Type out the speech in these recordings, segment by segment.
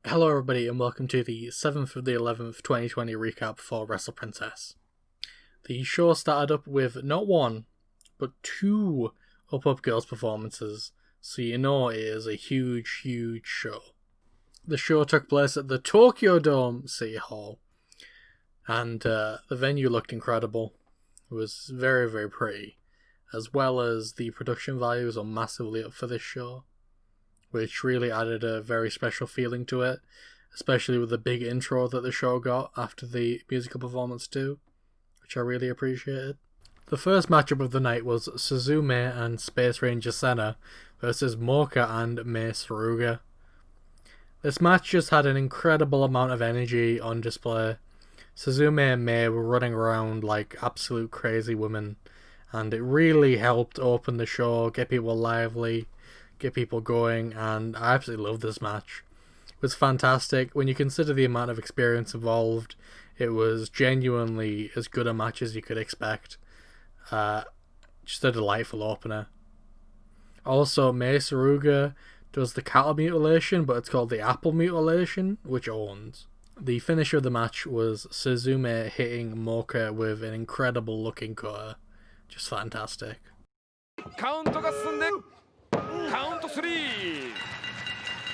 Hello everybody and welcome to the 7th of the 11th 2020 recap for Wrestle Princess. The show started up with not one, but two Up Girls performances, so you know it is a huge show. The show took place at the Tokyo Dome City Hall, and the venue looked incredible. It was very pretty, as well as the production values are massively up for this show, which really added a very special feeling to it, especially with the big intro that the show got after the musical performance too, which I really appreciated. The first matchup of the night was Suzume and Space Ranger Senna versus Mocha and Mei Suruga. This match just had an incredible amount of energy on display. Suzume and Mei were running around like absolute crazy women, and it really helped open the show, get people lively, get people going, and I absolutely loved this match. It was fantastic. When you consider the amount of experience involved, it was genuinely as good a match as you could expect. Just a delightful opener. Also, Mei Suruga does the cattle mutilation, but it's called the apple mutilation, which owns. The finish of the match was Suzume hitting Mocha with an incredible looking cutter. Just fantastic. Count 3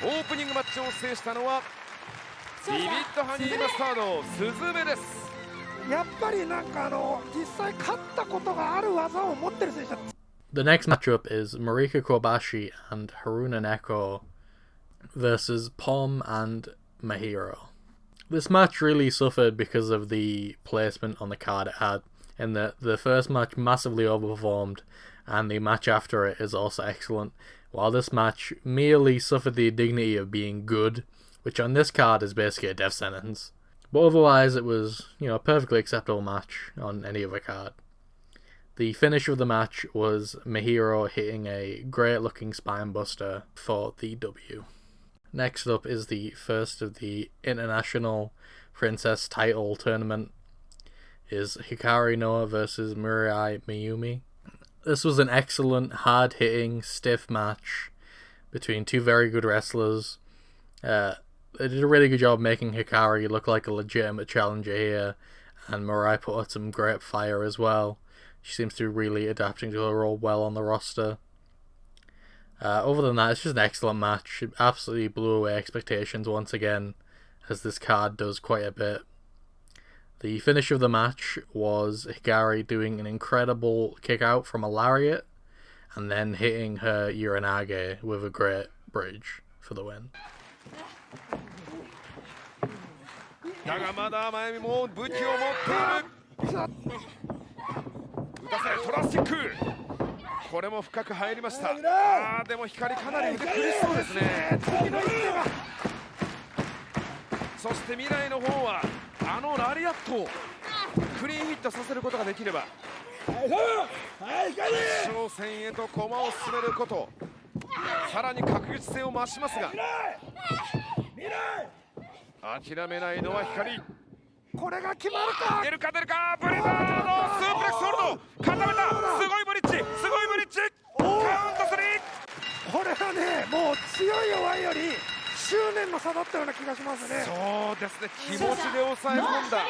オープニングマッチを制したのはビビッドハニーマスタードスズメです。やっぱりなんか実際勝ったことがある技を持ってる選手だ。 The next matchup is Marika Kobashi and Haruna Neko versus Pom and Mahiro. This match really suffered because of the placement on the card it had, in that the first match massively overperformed, and the match after it is also excellent, while this match merely suffered the indignity of being good, which on this card is basically a death sentence. But otherwise it was, a perfectly acceptable match on any other card. The finish of the match was Mahiro hitting a great looking spine buster for the W. Next up is the first of the International Princess title tournament, is Hikari Noa versus Mirai Miyumi. This was an excellent, hard-hitting, stiff match between two very good wrestlers. They did a really good job making Hikari look like a legitimate challenger here, and Mirai put out some great fire as well. She seems to be really adapting to her role well on the roster. Other than that, it's just an excellent match. It absolutely blew away expectations once again, as this card does quite a bit. The finish of the match was Hikari doing an incredible kick out from a lariat, and then hitting her Uranage with a great bridge for the win. だがまだ真由美も武器を持っている。打たせトラスティック。これも深く入りました。でも光かなり腕苦しそうですね。そして未来の方はラリアットをクリーンヒットさせることができれば決勝戦へと駒を進めること、さらに確実性を増しますが、諦めないのは光。これが決まるか。出るかブリザードスープレックスホールド固めた。すごいブリッジカウント3。これはね、もう強い弱いより執念の差だったような気がしますね。そうですね、気持ちで抑え込んだ。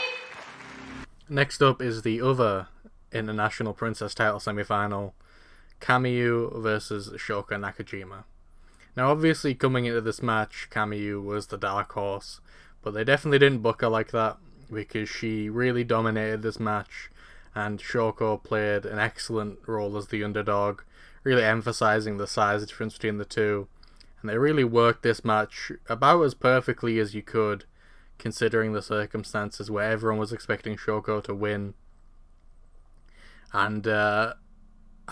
Next up is the other International Princess title semi-final, Kamiyu versus Shoko Nakajima. Now obviously coming into this match, Kamiyu was the dark horse, but they definitely didn't book her like that, because she really dominated this match, and Shoko played an excellent role as the underdog, really emphasizing the size difference between the two. And they really worked this match about as perfectly as you could, considering the circumstances where everyone was expecting Shoko to win. And I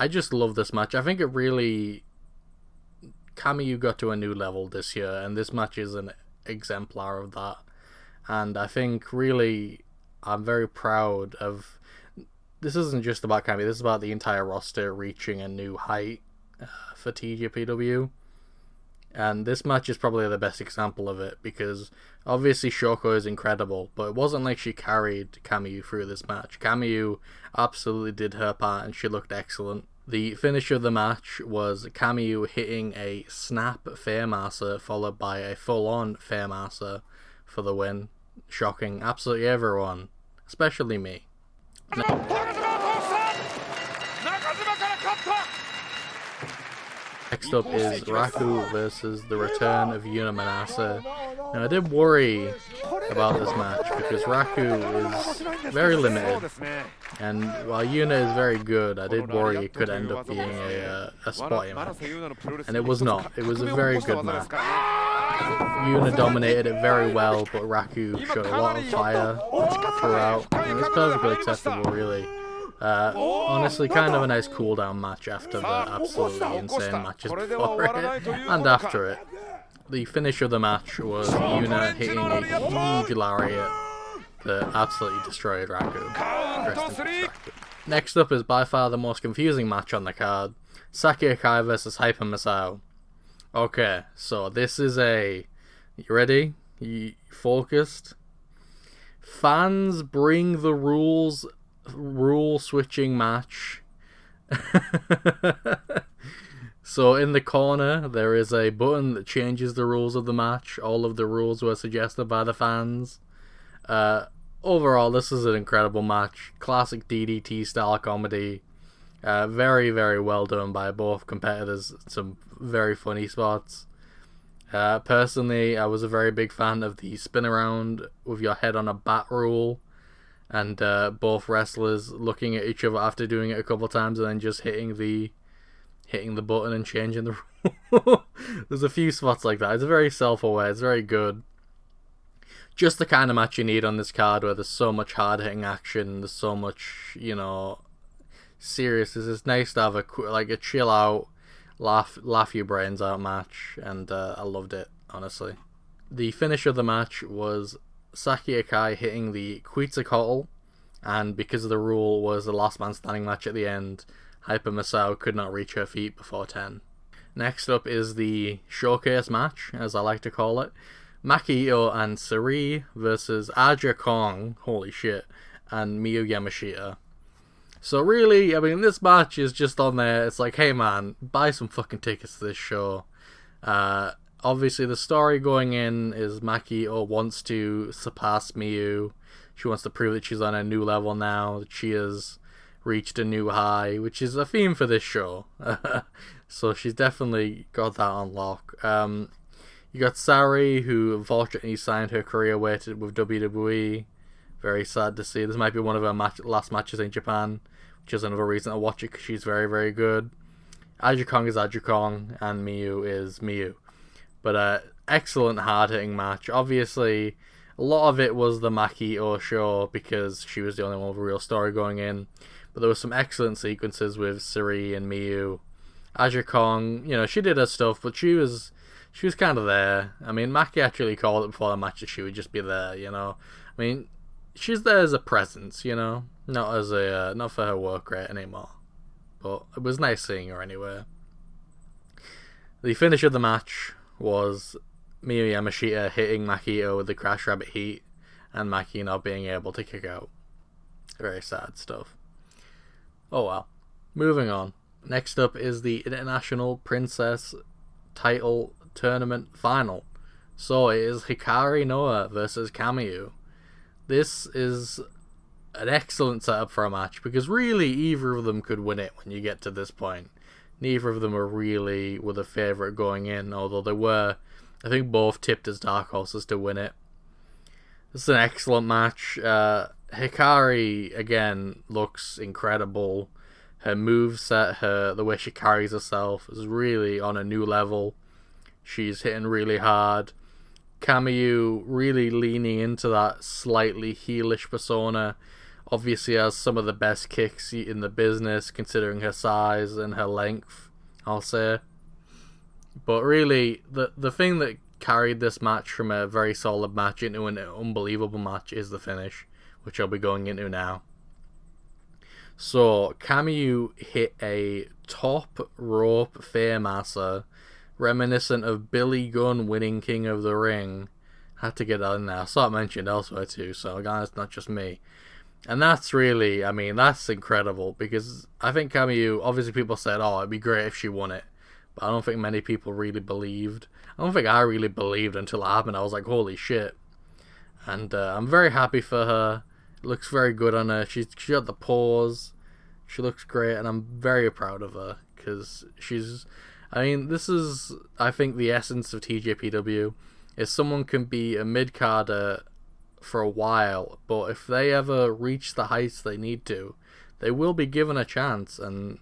just love this match. I think it really... Kamiyu got to a new level this year, and this match is an exemplar of that. And I think really I'm very proud of... This isn't just about Kamiyu, this is about the entire roster reaching a new height for TJPW. And this match is probably the best example of it, because obviously Shoko is incredible, but it wasn't like she carried Kamiyu through this match. Kamiyu absolutely did her part and she looked excellent. The finish of the match was Kamiyu hitting a snap Fairmaster followed by a full-on Fairmaster for the win. Shocking absolutely everyone, especially me. Next up is Raku versus the return of Yuna Manase. Now I did worry about this match because Raku is very limited, and while Yuna is very good, I did worry it could end up being a spotty match, and it was not. It was a very good match. Yuna dominated it very well, but Raku showed a lot of fire throughout, and it was perfectly acceptable, really. Honestly, kind of a nice cooldown match after the absolutely insane matches before it and after it. The finish of the match was Yuna hitting a huge lariat that absolutely destroyed Raku. Next up is by far the most confusing match on the card, Sakakai versus Hyper Misao. Okay, so this is a... You ready? You focused? Fans bring the rule switching match. So in the corner there is a button that changes the rules of the match. All of the rules were suggested by the fans. Overall, this is an incredible match. Classic DDT style comedy. Very, very well done by both competitors. Some very funny spots. Personally, I was a very big fan of the spin around with your head on a bat rule, and both wrestlers looking at each other after doing it a couple times and then just hitting the button and changing the rule. There's a few spots like that. It's very self-aware. It's very good. Just the kind of match you need on this card where there's so much hard-hitting action, there's so much, you know, seriousness. It's nice to have a chill out, laugh your brains out match, and I loved it, honestly. The finish of the match was Sakakai hitting the Quetzalcoatl, and because of the rule was the last man standing match at the end, Hyper Misao could not reach her feet before 10. Next up is the showcase match, as I like to call it. Makio and Sari versus Adjukong, holy shit, and Miyu Yamashita. So really, I mean, this match is just on there. It's like, hey man, buy some fucking tickets to this show. Obviously, the story going in is Makio wants to surpass Miyu. She wants to prove that she's on a new level now, that she has reached a new high, which is a theme for this show. So she's definitely got that on lock. You got Sari, who unfortunately signed her career away with WWE. Very sad to see. This might be one of her last matches in Japan, which is another reason to watch it because she's very, very good. Adjukong is Adjukong, and Miyu is Miyu. But excellent hard-hitting match. Obviously, a lot of it was the Makio show because she was the only one with a real story going in. But there were some excellent sequences with Sari and Miyu. Adjukong, you know, she did her stuff, but she was kind of there. I mean, Maki actually called it before the match that she would just be there, you know. I mean, she's there as a presence, you know, not as a not for her work rate anymore. But it was nice seeing her anyway. The finish of the match was Miyu Yamashita hitting Makio with the Crash Rabbit Heat, and Maki not being able to kick out. Very sad stuff. Oh well. Moving on. Next up is the International Princess Title Tournament Final. So it is Hikari Noa versus Kamiyu. This is an excellent setup for a match because really either of them could win it when you get to this point. Neither of them were the favourite going in, although they were, I think, both tipped as dark horses to win it. This is an excellent match. Hikari, again, looks incredible. Her moveset, the way she carries herself is really on a new level. She's hitting really hard. Kamiyu really leaning into that slightly heelish persona. Obviously has some of the best kicks in the business, considering her size and her length, I'll say. But really, the thing that carried this match from a very solid match into an unbelievable match is the finish, which I'll be going into now. So, Kamiyu hit a top rope Fairmaster, reminiscent of Billy Gunn winning King of the Ring. Had to get that in there. I saw it mentioned elsewhere too, so again, it's not just me. And that's really, I mean, that's incredible, because I think Kamiyu, obviously people said, oh, it'd be great if she won it, but I don't think many people really believed. I don't think I really believed until it happened. I was like, holy shit. And I'm very happy for her. It looks very good on her. She got the pause. She looks great, and I'm very proud of her, because she's, I mean, this is, I think, the essence of TJPW, is someone can be a mid-carder for a while, but if they ever reach the heights they need to, they will be given a chance, and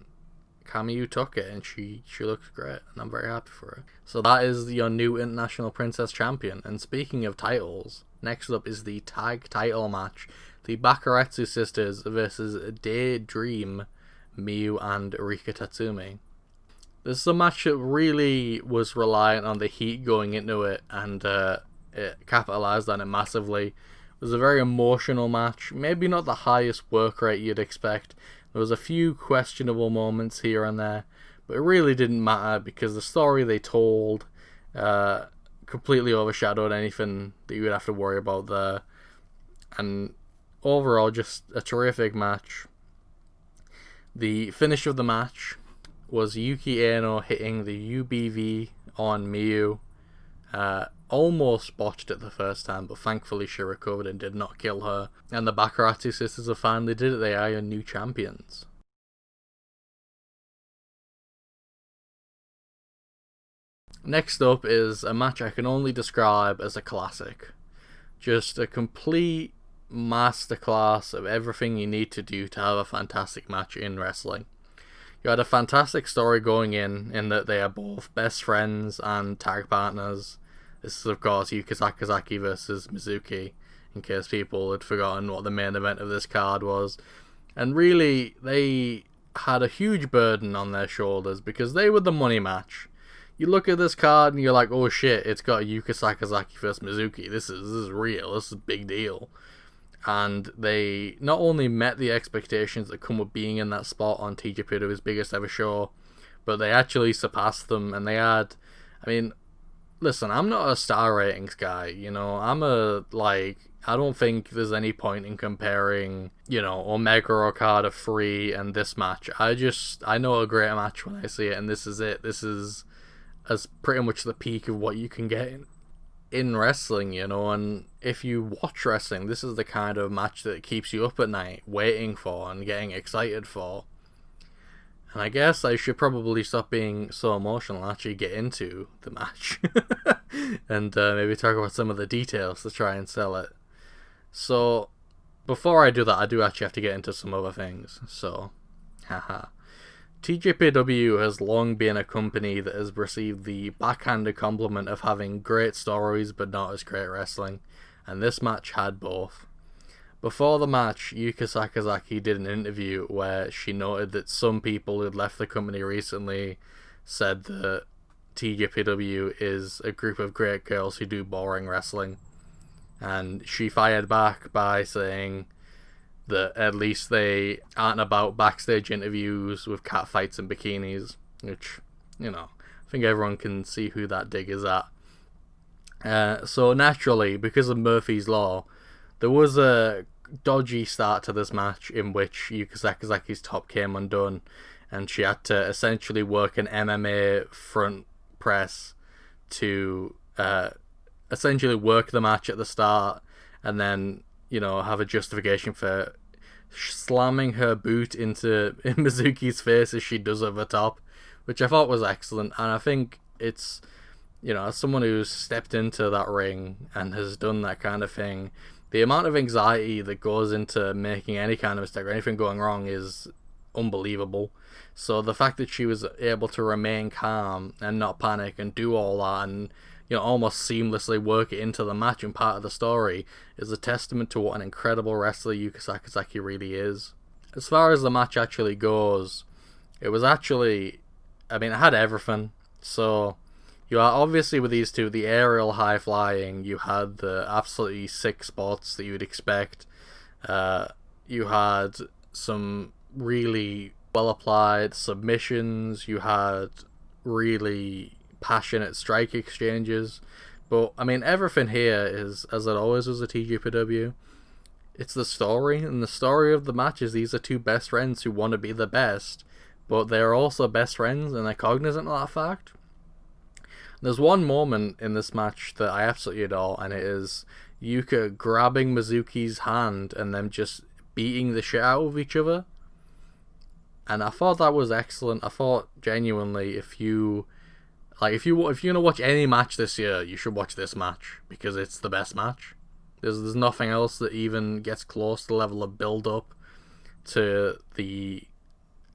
Kamiyu took it, and she looks great, and I'm very happy for her. So that is your new International Princess Champion. And speaking of titles, next up is the tag title match, the Bakuretsu sisters versus Daydream, Miyu and Rika Tatsumi. This is a match that really was reliant on the heat going into it, and it capitalized on it massively. It was a very emotional match, maybe not the highest work rate you'd expect. There was a few questionable moments here and there, but it really didn't matter, because the story they told completely overshadowed anything that you would have to worry about there. And overall, just a terrific match. The finish of the match was Yuki Aino hitting the UBV on Miyu. Almost botched it the first time, but thankfully she recovered and did not kill her. And the Bakuretsu sisters have finally did it. They are your new champions. Next up is a match I can only describe as a classic. Just a complete masterclass of everything you need to do to have a fantastic match in wrestling. You had a fantastic story going in that they are both best friends and tag partners. This is, of course, Yuka Sakazaki versus Mizuki, in case people had forgotten what the main event of this card was. And really, they had a huge burden on their shoulders, because they were the money match. You look at this card and you're like, oh shit, it's got Yuka Sakazaki versus Mizuki. This is real. This is a big deal. And they not only met the expectations that come with being in that spot on TJPW's biggest ever show, but they actually surpassed them. And they had, I mean, listen, I'm not a star ratings guy, you know. I don't think there's any point in comparing, you know, Omega Okada 3 and this match. I know a great match when I see it, and this is it. This is as pretty much the peak of what you can get in wrestling, you know. And if you watch wrestling, this is the kind of match that keeps you up at night waiting for and getting excited for. And I guess I should probably stop being so emotional and actually get into the match and maybe talk about some of the details to try and sell it. So before I do that, I do actually have to get into some other things. So haha. TJPW has long been a company that has received the backhanded compliment of having great stories but not as great wrestling, and this match had both. Before the match, Yuka Sakazaki did an interview where she noted that some people who had left the company recently said that TJPW is a group of great girls who do boring wrestling, and she fired back by saying that at least they aren't about backstage interviews with catfights and bikinis, which, you know, I think everyone can see who that dig is at. So naturally, because of Murphy's Law, there was a dodgy start to this match in which Yuka Sakazaki's top came undone, and she had to essentially work an MMA front press to essentially work the match at the start, and then, you know, have a justification for slamming her boot into Mizuki's face as she does over top, which I thought was excellent. And I think it's, you know, as someone who's stepped into that ring and has done that kind of thing, the amount of anxiety that goes into making any kind of mistake or anything going wrong is unbelievable. So the fact that she was able to remain calm and not panic and do all that, and, you know, almost seamlessly work it into the match and part of the story, is a testament to what an incredible wrestler Yuka Sakazaki really is. As far as the match actually goes, it was actually, I mean, it had everything. So you are obviously, with these two, the aerial high flying, you had the absolutely sick spots that you would expect. You had some really well applied submissions, you had really passionate strike exchanges, but I mean, everything here is, as it always was, a TJPW. It's the story, and the story of the match is these are two best friends who want to be the best, but they're also best friends, and they're cognizant of that fact. There's one moment in this match that I absolutely adore, and it is Yuka grabbing Mizuki's hand and them just beating the shit out of each other. And I thought that was excellent. I thought genuinely, if you're gonna watch any match this year, you should watch this match because it's the best match. There's nothing else that even gets close to the level of build up to the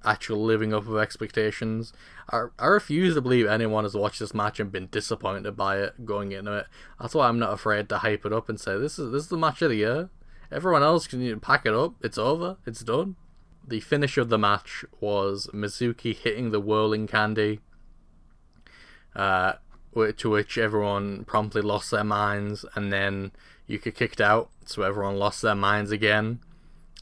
actual living up of expectations. I refuse to believe anyone has watched this match and been disappointed by it going into it. That's why I'm not afraid to hype it up and say this is the match of the year. Everyone else can pack it up. It's over. It's done. The finish of the match was Mizuki hitting the whirling candy, to which everyone promptly lost their minds, and then Yuka kicked out, so everyone lost their minds again,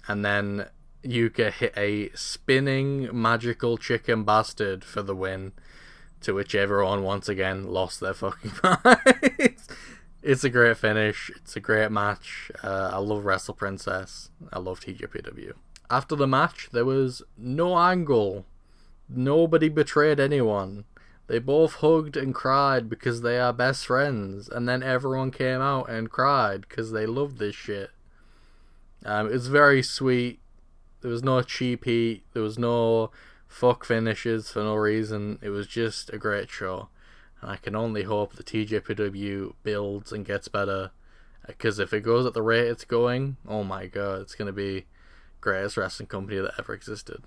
and then Yuka hit a spinning magical chicken bastard for the win, to which everyone once again lost their fucking minds. It's a great finish. It's a great match. I love Wrestle Princess. I love TJPW. After the match, there was no angle. Nobody betrayed anyone. They both hugged and cried because they are best friends, and then everyone came out and cried because they loved this shit. It was very sweet. There was no cheap heat. There was no fuck finishes for no reason. It was just a great show. And I can only hope the TJPW builds and gets better, because if it goes at the rate it's going, oh my god, it's going to be greatest wrestling company that ever existed.